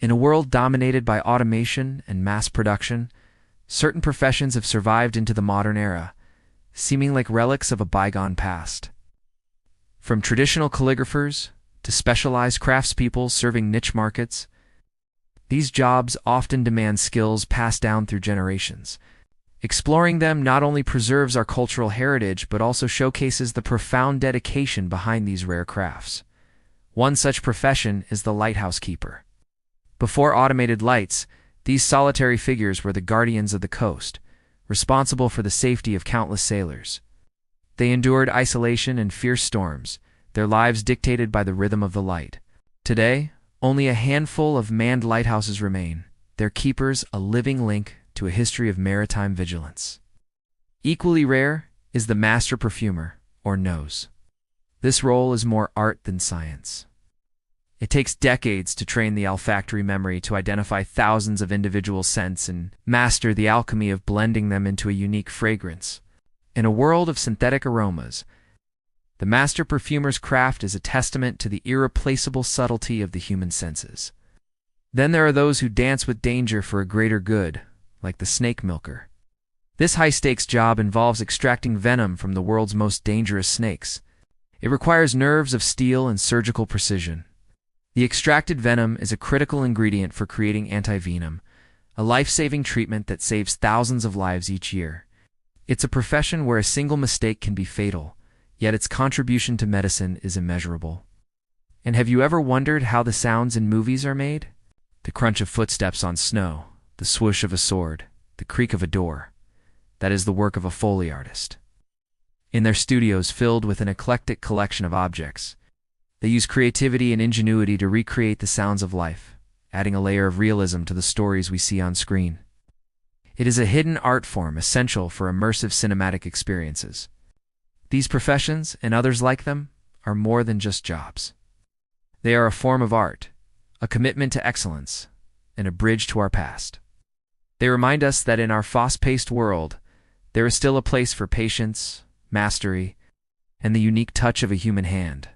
In a world dominated by automation and mass production, certain professions have survived into the modern era, seeming like relics of a bygone past. From traditional calligraphers to specialized craftspeople serving niche markets, these jobs often demand skills passed down through generations. Exploring them not only preserves our cultural heritage but also showcases the profound dedication behind these rare crafts. One such profession is the lighthouse keeper. Before automated lights, these solitary figures were the guardians of the coast, responsible for the safety of countless sailors. They endured isolation and fierce storms, their lives dictated by the rhythm of the light. Today, only a handful of manned lighthouses remain, their keepers a living link to a history of maritime vigilance. Equally rare is the master perfumer, or nose. This role is more art than science. It takes decades to train the olfactory memory to identify thousands of individual scents and master the alchemy of blending them into a unique fragrance. In a world of synthetic aromas, the master perfumer's craft is a testament to the irreplaceable subtlety of the human senses. Then there are those who dance with danger for a greater good, like the snake milker. This high-stakes job involves extracting venom from the world's most dangerous snakes. It requires nerves of steel and surgical precision. The extracted venom is a critical ingredient for creating antivenom, a life-saving treatment that saves thousands of lives each year. It's a profession where a single mistake can be fatal, yet its contribution to medicine is immeasurable. And have you ever wondered how the sounds in movies are made? The crunch of footsteps on snow, the swoosh of a sword, the creak of a door. That is the work of a Foley artist. In their studios filled with an eclectic collection of objects, they use creativity and ingenuity to recreate the sounds of life, adding a layer of realism to the stories we see on screen. It is a hidden art form essential for immersive cinematic experiences. These professions, and others like them, are more than just jobs. They are a form of art, a commitment to excellence, and a bridge to our past. They remind us that in our fast-paced world, there is still a place for patience, mastery, and the unique touch of a human hand.